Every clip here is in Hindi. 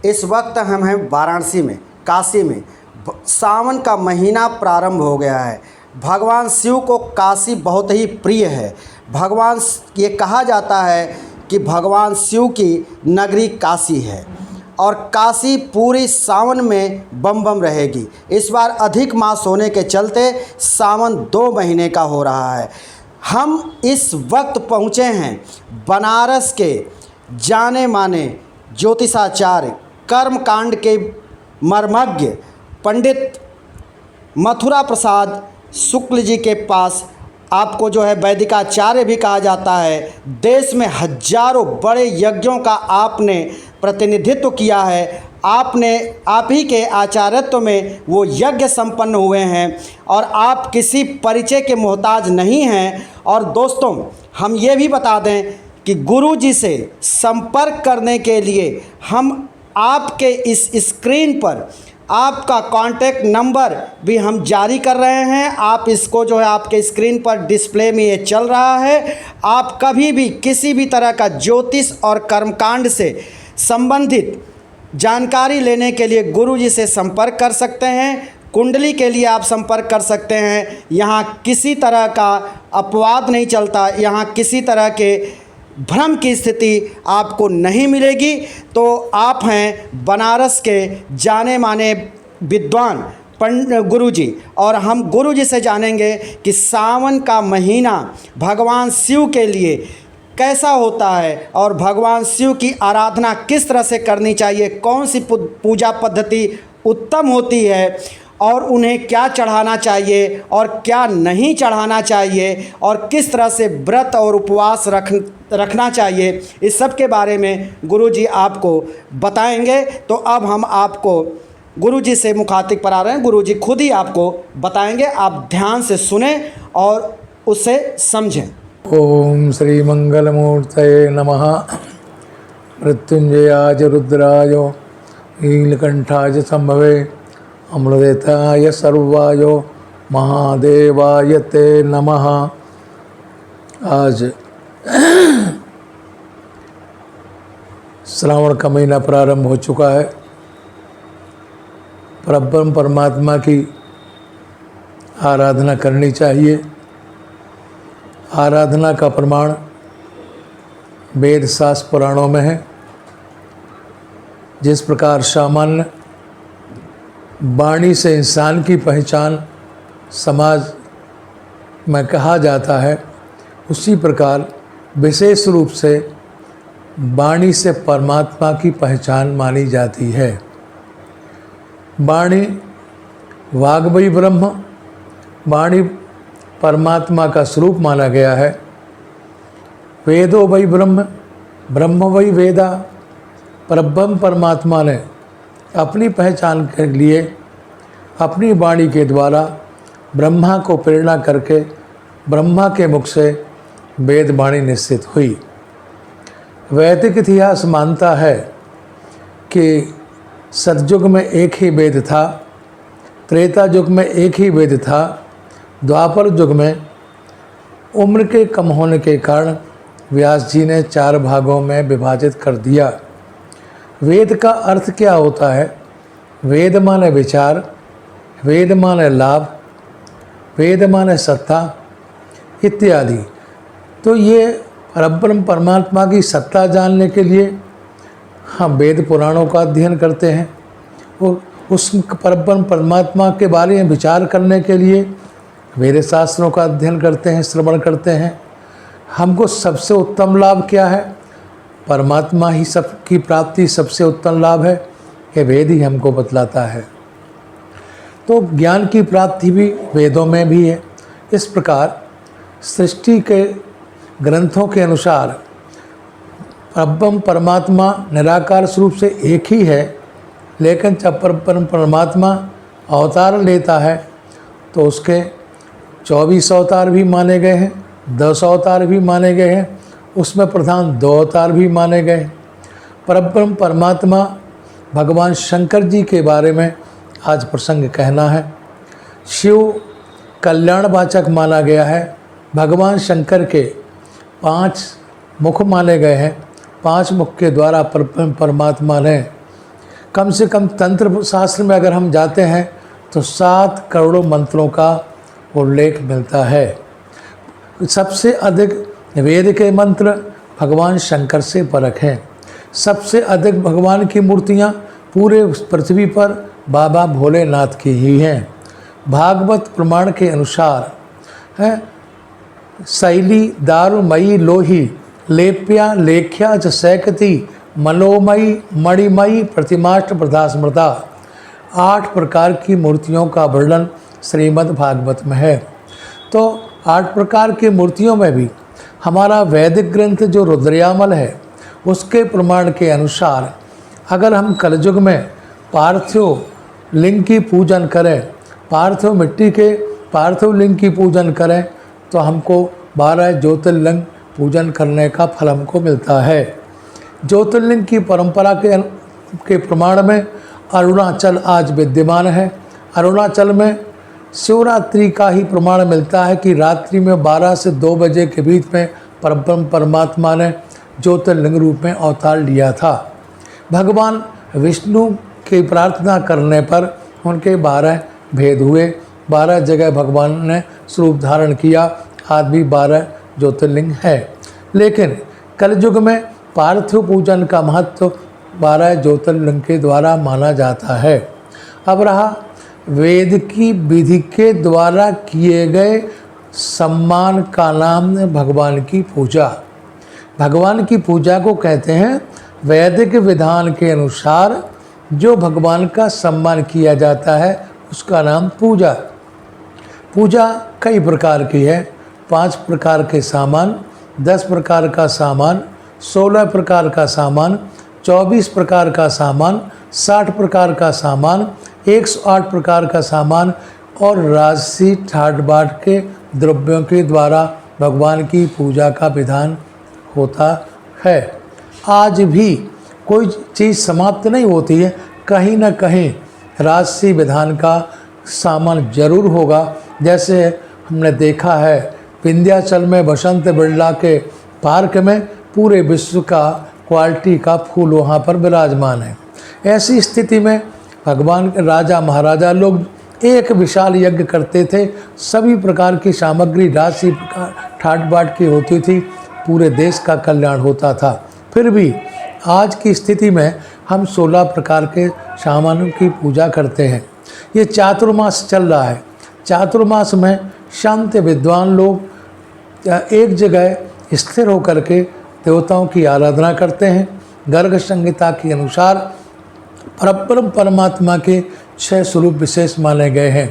इस वक्त हम हैं वाराणसी में, काशी में। सावन का महीना प्रारंभ हो गया है। भगवान शिव को काशी बहुत ही प्रिय है। ये कहा जाता है कि भगवान शिव की नगरी काशी है और काशी पूरी सावन में बम बम रहेगी। इस बार अधिक मास होने के चलते सावन 2 महीने का हो रहा है। हम इस वक्त पहुँचे हैं बनारस के जाने माने ज्योतिषाचार्य, कर्मकांड के मर्मज्ञ पंडित मथुरा प्रसाद शुक्ल जी के पास। आपको जो है वैदिकाचार्य भी कहा जाता है। देश में हजारों बड़े यज्ञों का आपने प्रतिनिधित्व किया है। आप ही के आचार्यत्व में वो यज्ञ संपन्न हुए हैं और आप किसी परिचय के मोहताज नहीं हैं। और दोस्तों, हम ये भी बता दें कि गुरु जी से संपर्क करने के लिए हम आपके इस स्क्रीन पर आपका कांटेक्ट नंबर भी हम जारी कर रहे हैं। आप इसको जो है आपके स्क्रीन पर डिस्प्ले में ये चल रहा है। आप कभी भी किसी भी तरह का ज्योतिष और कर्मकांड से संबंधित जानकारी लेने के लिए गुरु जी से संपर्क कर सकते हैं। कुंडली के लिए आप संपर्क कर सकते हैं। यहाँ किसी तरह का अपवाद नहीं चलता, यहाँ किसी तरह के भ्रम की स्थिति आपको नहीं मिलेगी। तो आप हैं बनारस के जाने माने विद्वान गुरु जी, और हम गुरु जी से जानेंगे कि सावन का महीना भगवान शिव के लिए कैसा होता है और भगवान शिव की आराधना किस तरह से करनी चाहिए, कौन सी पूजा पद्धति उत्तम होती है और उन्हें क्या चढ़ाना चाहिए और क्या नहीं चढ़ाना चाहिए और किस तरह से व्रत और उपवास रखना चाहिए, इस सब के बारे में गुरुजी आपको बताएंगे। तो अब हम आपको गुरुजी से मुखातिब करा रहे हैं। गुरुजी खुद ही आपको बताएंगे, आप ध्यान से सुने और उसे समझें। ओम श्री मंगलमूर्तये नमः। मृत्युंजयाज रुद्राय नीलकंठाय संभवे अमृताय सर्वाय महादेवाय ते नमः। आज श्रावण का महीना प्रारंभ हो चुका है। परब्रह्म परमात्मा की आराधना करनी चाहिए। आराधना का प्रमाण वेद शास्त्र पुराणों में है। जिस प्रकार सामान्य वाणी से इंसान की पहचान समाज में कहा जाता है, उसी प्रकार विशेष रूप से वाणी से परमात्मा की पहचान मानी जाती है। वाणी वाग वही ब्रह्म, वाणी परमात्मा का स्वरूप माना गया है। वेदो वही ब्रह्म, ब्रह्म वही वेदा। परब्रह्म परमात्मा ने अपनी पहचान के लिए अपनी वाणी के द्वारा ब्रह्मा को प्रेरणा करके ब्रह्मा के मुख से वेद वाणी निश्चित हुई। वैदिक इतिहास मानता है कि सतयुग में एक ही वेद था, त्रेता युग में एक ही वेद था, द्वापर युग में उम्र के कम होने के कारण व्यास जी ने 4 भागों में विभाजित कर दिया। वेद का अर्थ क्या होता है? वेद माने विचार, वेद माने लाभ, वेद माने सत्ता इत्यादि। तो ये परब्रह्म परमात्मा की सत्ता जानने के लिए हम वेद पुराणों का अध्ययन करते हैं और उस परब्रह्म परमात्मा के बारे में विचार करने के लिए वेद शास्त्रों का अध्ययन करते हैं, श्रवण करते हैं। हमको सबसे उत्तम लाभ क्या है? परमात्मा ही सबकी प्राप्ति सबसे उत्तम लाभ है, ये वेद ही हमको बतलाता है। तो ज्ञान की प्राप्ति भी वेदों में भी है। इस प्रकार सृष्टि के ग्रंथों के अनुसार परब्रह्म परमात्मा निराकार स्वरूप से एक ही है, लेकिन जब परब्रह्म परमात्मा अवतार लेता है तो उसके 24 अवतार भी माने गए हैं, 10 अवतार भी माने गए हैं, उसमें प्रधान 2 अवतार भी माने गए। परब्रह्म परमात्मा भगवान शंकर जी के बारे में आज प्रसंग कहना है। शिव कल्याणवाचक माना गया है। भगवान शंकर के 5 मुख माने गए हैं। 5 मुख के द्वारा परब्रह्म परमात्मा ने कम से कम तंत्र शास्त्र में अगर हम जाते हैं तो 7 करोड़ों मंत्रों का उल्लेख मिलता है। सबसे अधिक वेद के मंत्र भगवान शंकर से परख हैं। सबसे अधिक भगवान की मूर्तियाँ पूरे पृथ्वी पर बाबा भोलेनाथ की ही हैं। भागवत प्रमाण के अनुसार है शैली दारुमयी लोही लेप्या लेख्या च सैकती मनोमयी मणिमयी प्रतिमाष्ट प्रधा स्मृता। 8 प्रकार की मूर्तियों का वर्णन श्रीमद् भागवत में है। तो 8 प्रकार की मूर्तियों में भी हमारा वैदिक ग्रंथ जो रुद्रयामल है उसके प्रमाण के अनुसार अगर हम कलयुग में पार्थिव लिंग की पूजन करें, पार्थिव मिट्टी के पार्थिव लिंग की पूजन करें तो हमको 12 ज्योतिर्लिंग पूजन करने का फल हमको मिलता है। ज्योतिर्लिंग की परंपरा के प्रमाण में अरुणाचल आज विद्यमान है। अरुणाचल में शिवरात्रि का ही प्रमाण मिलता है कि रात्रि में 12 से 2 बजे के बीच में परब्रह्म परमात्मा ने ज्योतिर्लिंग रूप में अवतार लिया था। भगवान विष्णु की प्रार्थना करने पर उनके 12 भेद हुए, 12 जगह भगवान ने स्वरूप धारण किया, आज भी 12 ज्योतिर्लिंग है। लेकिन कलयुग में पार्थिव पूजन का महत्व 12 ज्योतिर्लिंग के द्वारा माना जाता है। अब रहा वेद की विधि के द्वारा किए गए सम्मान का नाम है भगवान की पूजा। भगवान की पूजा को कहते हैं वैदिक विधान के अनुसार जो भगवान का सम्मान किया जाता है उसका नाम पूजा। पूजा कई प्रकार की है। 5 प्रकार के सामान, 10 प्रकार का सामान, 16 प्रकार का सामान, 24 प्रकार का सामान, 60 प्रकार का सामान, 108 प्रकार का सामान और राजसी ठाट बाट के द्रव्यों के द्वारा भगवान की पूजा का विधान होता है। आज भी कोई चीज़ समाप्त नहीं होती है, कहीं ना कहीं राजसी विधान का सामान जरूर होगा। जैसे हमने देखा है विंध्याचल में बसंत बिरला के पार्क में पूरे विश्व का क्वालिटी का फूल वहाँ पर विराजमान है। ऐसी स्थिति में भगवान के राजा महाराजा लोग एक विशाल यज्ञ करते थे। सभी प्रकार की सामग्री राशि ठाट बाट की होती थी, पूरे देश का कल्याण होता था। फिर भी आज की स्थिति में हम 16 प्रकार के सामानों की पूजा करते हैं। ये चातुर्मास चल रहा है। चातुर्मास में शांत विद्वान लोग एक जगह स्थिर होकर के देवताओं की आराधना करते हैं। गर्ग संहिता के अनुसार परब्रह्म परमात्मा के 6 स्वरूप विशेष माने गए हैं।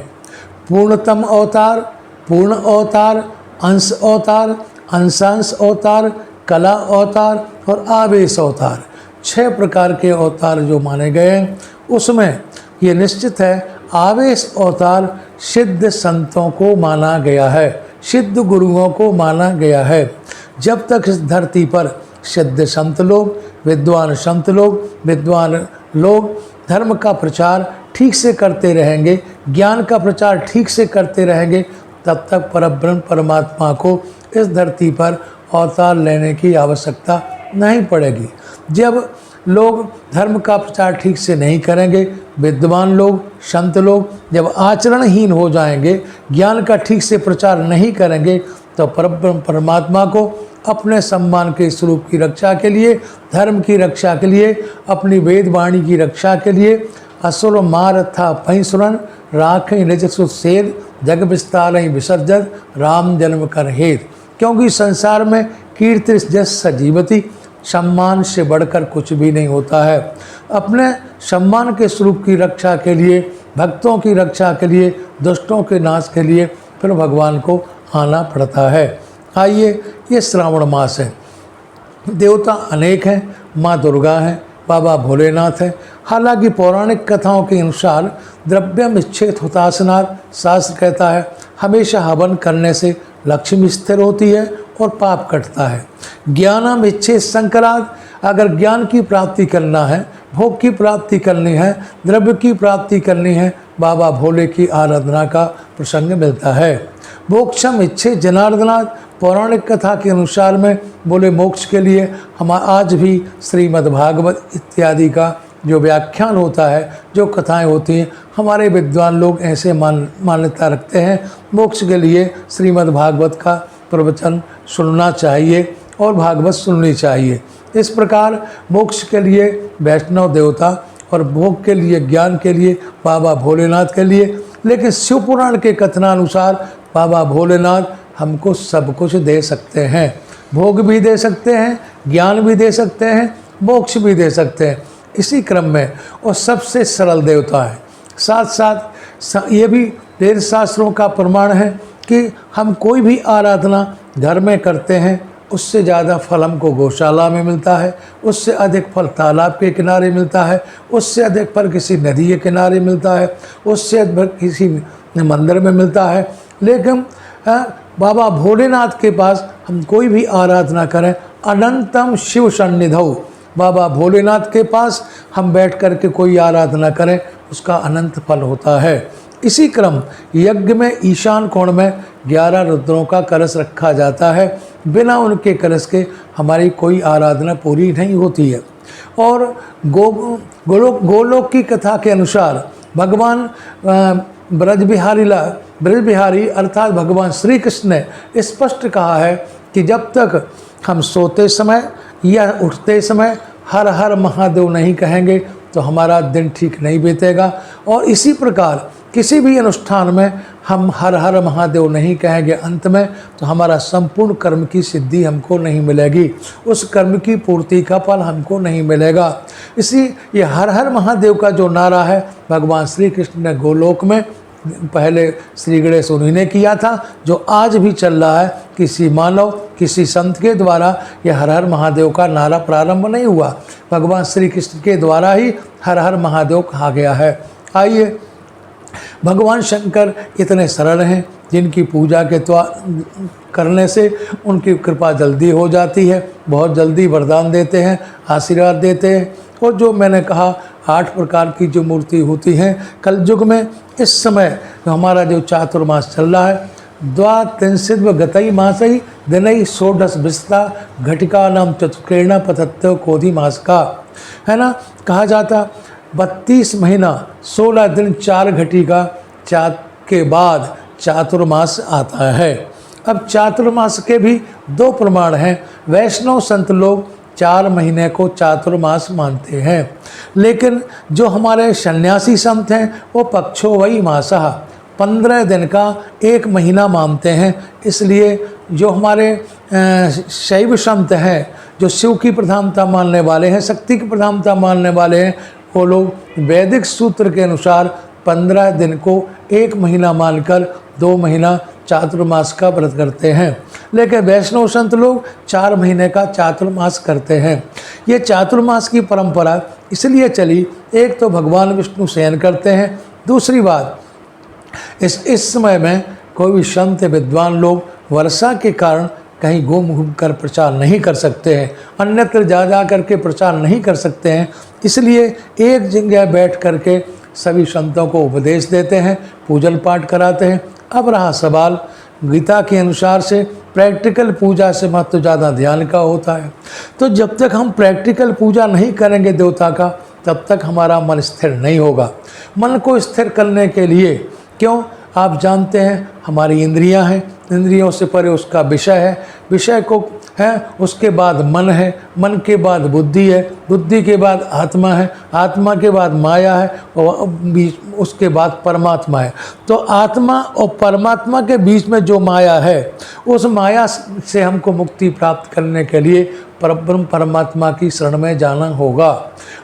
पूर्णतम अवतार, पूर्ण अवतार, अंश अवतार, अंशांश अवतार, कला अवतार और आवेश अवतार। 6 प्रकार के अवतार जो माने गए हैं उसमें ये निश्चित है आवेश अवतार सिद्ध संतों को माना गया है, सिद्ध गुरुओं को माना गया है। जब तक इस धरती पर सिद्ध संत लोग, विद्वान संत लोग, विद्वान लोग धर्म का प्रचार ठीक से करते रहेंगे, ज्ञान का प्रचार ठीक से करते रहेंगे, तब तक परब्रह्म परमात्मा को इस धरती पर अवतार लेने की आवश्यकता नहीं पड़ेगी। जब लोग धर्म का प्रचार ठीक से नहीं करेंगे, विद्वान लोग, संत लोग जब आचरणहीन हो जाएंगे, ज्ञान का ठीक से प्रचार नहीं करेंगे, तो परब्रह्म परमात्मा को अपने सम्मान के स्वरूप की रक्षा के लिए, धर्म की रक्षा के लिए, अपनी वेद वाणी की रक्षा के लिए असुर मारथा पैसुरन राखें निज सुसेद जग विस्तार विसर्जन राम जन्म कर हेत। क्योंकि संसार में कीर्ति जस सजीवती, सम्मान से बढ़कर कुछ भी नहीं होता है। अपने सम्मान के स्वरूप की रक्षा के लिए, भक्तों की रक्षा के लिए, दुष्टों के नाश के लिए फिर भगवान को आना पड़ता है। आइए, ये श्रावण मास है, देवता अनेक हैं, माँ दुर्गा हैं, बाबा भोलेनाथ हैं। हालांकि पौराणिक कथाओं के अनुसार द्रव्यम इच्छेत हुतासनाथ, शास्त्र कहता है हमेशा हवन करने से लक्ष्मी स्थिर होती है और पाप कटता है। ज्ञानम इच्छेत संकरात, अगर ज्ञान की प्राप्ति करना है, भोग की प्राप्ति करनी है, द्रव्य की प्राप्ति करनी है, बाबा भोले की आराधना का प्रसंग मिलता है। मोक्षम इच्छे जनार्दनाथ, पौराणिक कथा के अनुसार में बोले मोक्ष के लिए हम आज भी श्रीमद् भागवत इत्यादि का जो व्याख्यान होता है, जो कथाएं होती हैं, हमारे विद्वान लोग ऐसे मान्यता रखते हैं मोक्ष के लिए श्रीमद् भागवत का प्रवचन सुनना चाहिए और भागवत सुननी चाहिए। इस प्रकार मोक्ष के लिए वैष्णव देवता और भोग के लिए, ज्ञान के लिए बाबा भोलेनाथ के लिए। लेकिन शिव पुराण के कथनानुसार बाबा भोलेनाथ हमको सब कुछ दे सकते हैं, भोग भी दे सकते हैं, ज्ञान भी दे सकते हैं, मोक्ष भी दे सकते हैं। इसी क्रम में और सबसे सरल देवता है। साथ साथ ये भी वेद शास्त्रों का प्रमाण है कि हम कोई भी आराधना घर में करते हैं, उससे ज़्यादा फल हमको गौशाला में मिलता है, उससे अधिक फल तालाब के किनारे मिलता है, उससे अधिक फल किसी नदी के किनारे मिलता है, उससे अधिक किसी मंदिर में मिलता है। लेकिन बाबा भोलेनाथ के पास हम कोई भी आराधना करें, अनंतम शिव सन्निधौ, बाबा भोलेनाथ के पास हम बैठ कर के कोई आराधना करें, उसका अनंत फल होता है। इसी क्रम यज्ञ में ईशान कोण में 11 रुद्रों का कलश रखा जाता है। बिना उनके कलश के हमारी कोई आराधना पूरी नहीं होती है। और गोलोक की कथा के अनुसार भगवान ब्रजबिहारी अर्थात भगवान श्री कृष्ण ने स्पष्ट कहा है कि जब तक हम सोते समय या उठते समय हर हर महादेव नहीं कहेंगे तो हमारा दिन ठीक नहीं बीतेगा। और इसी प्रकार किसी भी अनुष्ठान में हम हर हर महादेव नहीं कहेंगे अंत में, तो हमारा संपूर्ण कर्म की सिद्धि हमको नहीं मिलेगी, उस कर्म की पूर्ति का फल हमको नहीं मिलेगा। इसी ये हर हर महादेव का जो नारा है भगवान श्री कृष्ण ने गोलोक में पहले श्री गणेश उन्हीं ने किया था, जो आज भी चल रहा है। किसी मानव, किसी संत के द्वारा यह हर हर महादेव का नारा प्रारंभ नहीं हुआ, भगवान श्री कृष्ण के द्वारा ही हर हर महादेव कहा गया है। आइए, भगवान शंकर इतने सरल हैं जिनकी पूजा के करने से उनकी कृपा जल्दी हो जाती है, बहुत जल्दी वरदान देते हैं, आशीर्वाद देते हैं। और जो मैंने कहा 8 प्रकार की जो मूर्ति होती हैं कलयुग में, इस समय हमारा जो चातुर्मास चल रहा है, द्वात्रिंशद्व गतई मासई दिनई षोडश विस्ता घटिका नाम चतुर्केण पतत्व कोधि मास का, है ना। कहा जाता 32 महीना 16 दिन 4 घटिका के बाद चातुर्मास आता है। अब चातुर्मास के भी 2 प्रमाण हैं। वैष्णव संत लोग 4 महीने को चातुर्मास मानते हैं, लेकिन जो हमारे सन्यासी संत हैं वो पक्षो वही मासः 15 दिन का 1 महीना मानते हैं। इसलिए जो हमारे शैव संत हैं, जो शिव की प्रधानता मानने वाले हैं, शक्ति की प्रधानता मानने वाले हैं, वो लोग वैदिक सूत्र के अनुसार 15 दिन को 1 महीना मानकर 2 महीना चातुर्मास का व्रत करते हैं। लेकिन वैष्णव संत लोग 4 महीने का चातुर्मास करते हैं। ये चातुर्मास की परंपरा इसलिए चली, एक तो भगवान विष्णु शयन करते हैं, दूसरी बात इस समय में कोई भी संत विद्वान लोग वर्षा के कारण कहीं घूम कर प्रचार नहीं कर सकते हैं, अन्यत्र जा करके प्रचार नहीं कर सकते हैं। इसलिए एक जगह बैठ करके सभी संतों को उपदेश देते हैं, पूजन पाठ कराते हैं। अब रहा सवाल, गीता के अनुसार से प्रैक्टिकल पूजा से महत्व ज़्यादा ध्यान का होता है। तो जब तक हम प्रैक्टिकल पूजा नहीं करेंगे देवता का, तब तक हमारा मन स्थिर नहीं होगा। मन को स्थिर करने के लिए, क्यों, आप जानते हैं हमारी इंद्रियां हैं, इंद्रियों से परे उसका विषय है, विषय को है, उसके बाद मन है, मन के बाद बुद्धि है, बुद्धि के बाद आत्मा है, आत्मा के बाद माया है, और उसके बाद परमात्मा है। तो आत्मा और परमात्मा के बीच में जो माया है, उस माया से हमको मुक्ति प्राप्त करने के लिए परब्रह्म परमात्मा की शरण में जाना होगा।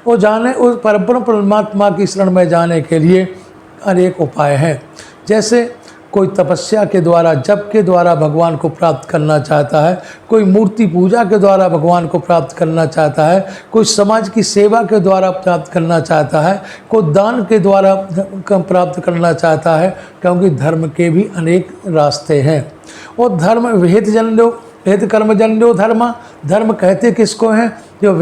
और उस परब्रह्म परमात्मा की शरण में जाने के लिए अनेक उपाय हैं। जैसे कोई तपस्या के द्वारा, जप के द्वारा भगवान को प्राप्त करना चाहता है, कोई मूर्ति पूजा के द्वारा भगवान को प्राप्त करना चाहता है, कोई समाज की सेवा के द्वारा प्राप्त करना चाहता है, कोई दान के द्वारा प्राप्त करना चाहता है, क्योंकि धर्म के भी अनेक रास्ते हैं। और धर्म विहित कर्मजन्यो धर्म, धर्म कहते किसको हैं, जो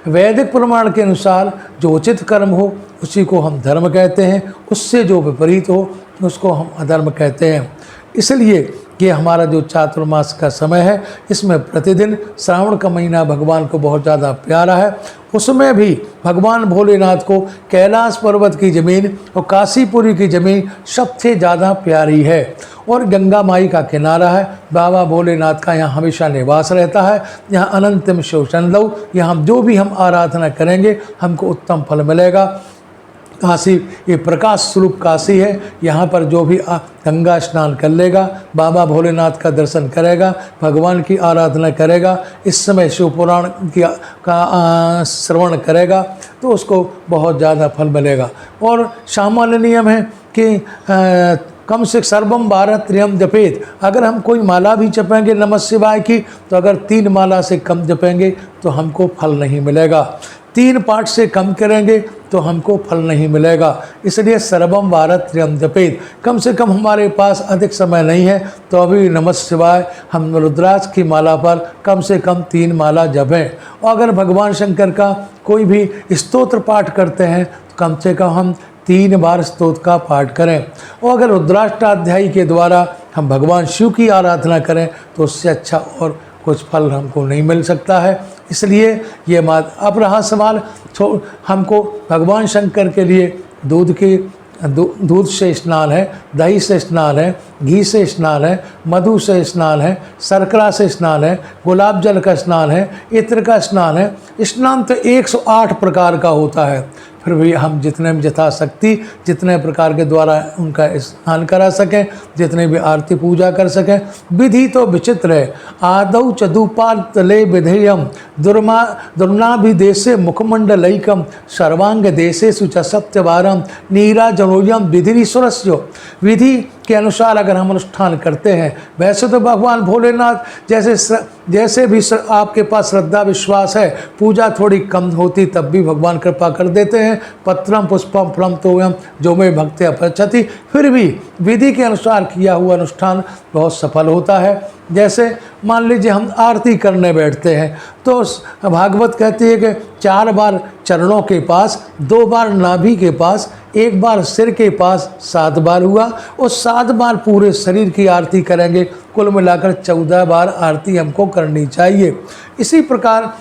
वैदिक प्रमाण के अनुसार जो उचित कर्म हो उसी को हम धर्म कहते हैं, उससे जो विपरीत हो उसको हम अधर्म कहते हैं। इसलिए कि हमारा जो चातुर्मास का समय है, इसमें प्रतिदिन श्रावण का महीना भगवान को बहुत ज़्यादा प्यारा है। उसमें भी भगवान भोलेनाथ को कैलाश पर्वत की ज़मीन और काशीपुरी की ज़मीन सबसे ज़्यादा प्यारी है। और गंगा माई का किनारा है, बाबा भोलेनाथ का यहाँ हमेशा निवास रहता है। यहाँ अनंतम शोषण लो, यहाँ जो भी हम आराधना करेंगे हमको उत्तम फल मिलेगा। काशी ये प्रकाश स्वरूप काशी है। यहाँ पर जो भी गंगा स्नान कर लेगा, बाबा भोलेनाथ का दर्शन करेगा, भगवान की आराधना करेगा, इस समय शिव पुराण का श्रवण करेगा तो उसको बहुत ज़्यादा फल मिलेगा। और सामान्य नियम है कि कम से सर्वम 12 त्र्यम जपेत। अगर हम कोई माला भी जपेंगे नमः शिवाय की, तो अगर 3 माला से कम जपेंगे तो हमको फल नहीं मिलेगा। 3 पाठ से कम करेंगे तो हमको फल नहीं मिलेगा। इसलिए सर्वम 12 त्र्यम जपेत। कम से कम हमारे पास अधिक समय नहीं है तो अभी नमः शिवाय हम रुद्राक्ष की माला पर कम से कम 3 माला जपें। और अगर भगवान शंकर का कोई भी स्तोत्र पाठ करते हैं तो कम से कम हम 3 बार स्तोत्र का पाठ करें। और अगर रुद्राष्टाध्यायी के द्वारा हम भगवान शिव की आराधना करें तो उससे अच्छा और कुछ फल हमको नहीं मिल सकता है। इसलिए ये अब रहा सवाल, हमको भगवान शंकर के लिए दूध से स्नान है, दही से स्नान है, घी से स्नान है, मधु से स्नान है, शर्करा से स्नान है, गुलाब जल का स्नान है, इत्र का स्नान है। स्नान तो 108 प्रकार का होता है, फिर भी हम जितने यथाशक्ति जितने प्रकार के द्वारा उनका स्नान करा सकें, जितने भी आरती पूजा कर सकें। विधि तो विचित्र है। आदौ चदुपाल तले विधेयम दुर्नाभिदेशे मुखमंडलैकम सर्वांग देशेषु च सप्तवारम नीराजनोयम विधिरीश्वरस्य। विधि के अनुसार अगर हम अनुष्ठान करते हैं, वैसे तो भगवान भोलेनाथ जैसे भी आपके पास श्रद्धा विश्वास है, पूजा थोड़ी कम होती तब भी भगवान कृपा कर देते हैं। पत्रम पुष्पम फलम तोयम जो में भक्त्या प्रचति। फिर भी विधि के अनुसार किया हुआ अनुष्ठान बहुत सफल होता है। जैसे मान लीजिए हम आरती करने बैठते हैं तो भागवत कहती है कि 4 बार चरणों के पास, 2 बार नाभि के पास, 1 बार सिर के पास, 7 बार हुआ। और 7 बार पूरे शरीर की आरती करेंगे। कुल मिलाकर 14 बार आरती हमको करनी चाहिए। इसी प्रकार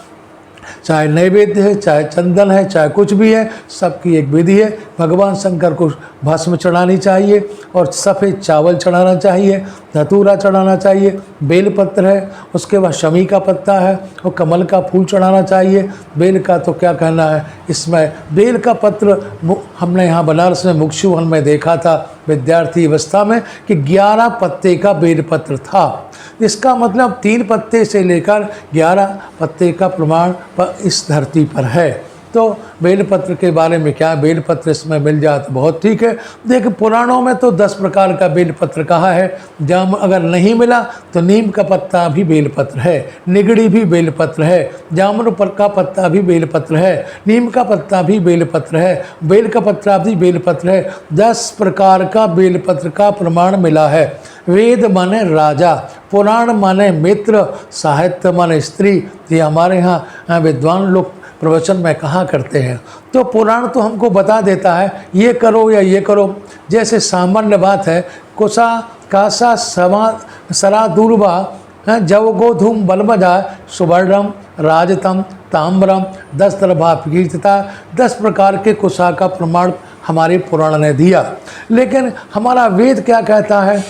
चाहे नैवेद्य है, चाहे चंदन है, चाहे कुछ भी है, सबकी एक विधि है। भगवान शंकर को भस्म चढ़ानी चाहिए और सफ़ेद चावल चढ़ाना चाहिए, धतूरा चढ़ाना चाहिए, बेलपत्र है, उसके बाद शमी का पत्ता है और कमल का फूल चढ़ाना चाहिए। बेल का तो क्या कहना है, इसमें बेल का पत्र हमने यहाँ बनारस में मुक्षु वन में देखा था विद्यार्थी अवस्था में कि 11 पत्ते का बेलपत्र था। इसका मतलब 3 पत्ते से लेकर 11 पत्ते का प्रमाण इस धरती पर है। तो बेलपत्र के बारे में क्या, बेलपत्र इसमें मिल जाए तो बहुत ठीक है। देखिए पुराणों में तो 10 प्रकार का बेलपत्र कहा है। जाम अगर नहीं मिला तो नीम का पत्ता भी बेलपत्र है, निगड़ी भी बेलपत्र है, जामुन का पत्ता भी बेलपत्र है, नीम का पत्ता भी बेलपत्र है, बेल का पत्ता भी बेलपत्र है। 10 प्रकार का बेलपत्र का प्रमाण मिला है। वेद माने राजा, पुराण माने मित्र, साहित्य माने स्त्री। ये हमारे यहाँ विद्वान लोग प्रवचन में कहा करते हैं। तो पुराण तो हमको बता देता है ये करो या ये करो। जैसे सामान्य बात है, कुसा कासा सरा दूरबा जव गोधूम बलबजा सुवर्णम राजतम ताम्रम 10 तरभा कीर्तिता। 10 प्रकार के कुसा का प्रमाण हमारे पुराण ने दिया। लेकिन हमारा वेद क्या कहता है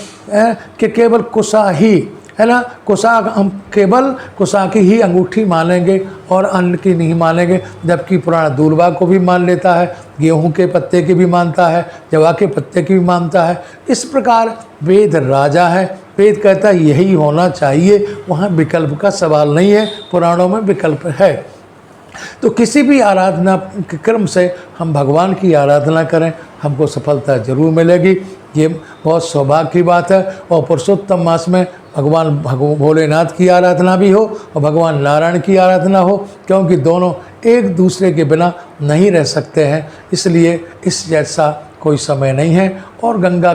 कि केवल कुसा ही है ना, कुसा हम केवल कुसा की ही अंगूठी मानेंगे और अन्य की नहीं मानेंगे। जबकि पुराण दूर्वा को भी मान लेता है, गेहूं के पत्ते की भी मानता है, जवा के पत्ते की भी मानता है। इस प्रकार वेद राजा है। वेद कहता है यही होना चाहिए, वहाँ विकल्प का सवाल नहीं है, पुराणों में विकल्प है। तो किसी भी आराधना के क्रम से हम भगवान की आराधना करें, हमको सफलता जरूर मिलेगी। ये बहुत सौभाग्य की बात है। और पुरुषोत्तम मास में भगवान भोलेनाथ की आराधना भी हो और भगवान नारायण की आराधना हो, क्योंकि दोनों एक दूसरे के बिना नहीं रह सकते हैं। इसलिए इस जैसा कोई समय नहीं है। और गंगा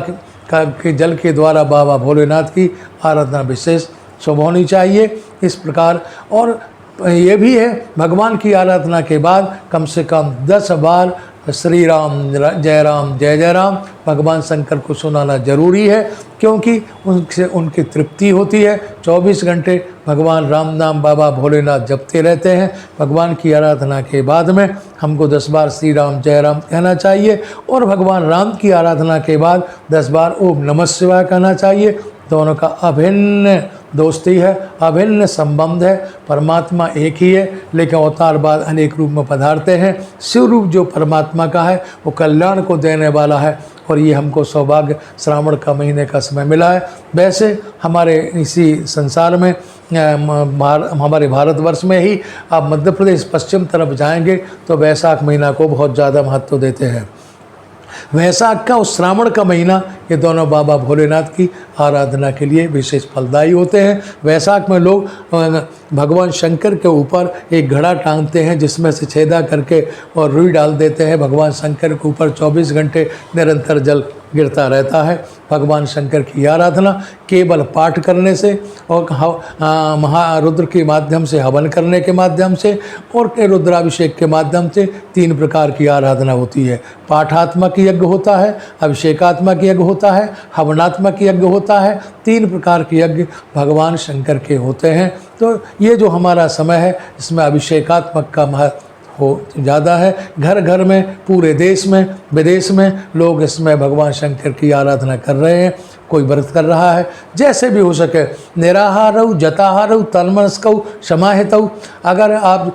के जल के द्वारा बाबा भोलेनाथ की आराधना विशेष शुभ होनी चाहिए। इस प्रकार और ये भी है, भगवान की आराधना के बाद कम से कम 10 बार श्री राम जय जय राम भगवान शंकर को सुनाना जरूरी है, क्योंकि उनसे उनकी तृप्ति होती है। 24 घंटे भगवान राम नाम बाबा भोलेनाथ जपते रहते हैं। भगवान की आराधना के बाद में हमको 10 बार श्री राम जय राम कहना चाहिए, और भगवान राम की आराधना के बाद 10 बार ओम नमः शिवाय कहना चाहिए। दोनों का अभिन्न दोस्ती है, अभिन्न संबंध है। परमात्मा एक ही है, लेकिन अवतार बाद अनेक रूप में पधारते हैं। शिव रूप जो परमात्मा का है वो कल्याण को देने वाला है, और ये हमको सौभाग्य श्रावण का महीने का समय मिला है। वैसे हमारे इसी संसार में हमारे भारतवर्ष में ही आप मध्य प्रदेश पश्चिम तरफ जाएंगे तो वैशाख महीना को बहुत ज़्यादा महत्व देते हैं। वैशाख का और श्रावण का महीना ये दोनों बाबा भोलेनाथ की आराधना के लिए विशेष फलदायी होते हैं। वैशाख में लोग भगवान शंकर के ऊपर एक घड़ा टांगते हैं, जिसमें से छेदा करके और रुई डाल देते हैं। भगवान शंकर के ऊपर 24 घंटे निरंतर जल गिरता रहता है। भगवान शंकर की आराधना केवल पाठ करने से और महारुद्र के माध्यम से, हवन करने के माध्यम से और रुद्राभिषेक के माध्यम से 3 प्रकार की आराधना होती है। पाठात्मक यज्ञ होता है, अभिषेकात्मक यज्ञ होता है, हवनात्मक यज्ञ होता है। 3 प्रकार के यज्ञ भगवान शंकर के होते हैं। तो ये जो हमारा समय है इसमें अभिषेकात्मक का महत्व हो ज़्यादा है। घर घर में, पूरे देश में, विदेश में लोग इसमें भगवान शंकर की आराधना कर रहे हैं। कोई व्रत कर रहा है, जैसे भी हो सके। निराहारऊ जताहारऊ तन्मनस्कऊ समाहितऊ। अगर आप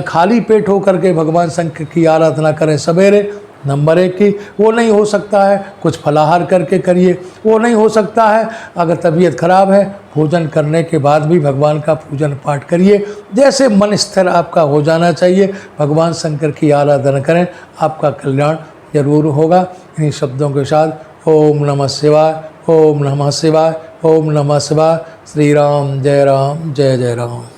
खाली पेट होकर के भगवान शंकर की आराधना करें सवेरे, नंबर 1 की वो नहीं हो सकता है, कुछ फलाहार करके करिए, वो नहीं हो सकता है। अगर तबीयत खराब है, भोजन करने के बाद भी भगवान का पूजन पाठ करिए। जैसे मन स्थिर आपका हो जाना चाहिए, भगवान शंकर की आराधना करें, आपका कल्याण जरूर होगा। इन्हीं शब्दों के साथ ओम नमः शिवाय, ओम नमः शिवाय, ओम नमः शिवाय। श्री राम जय जय राम।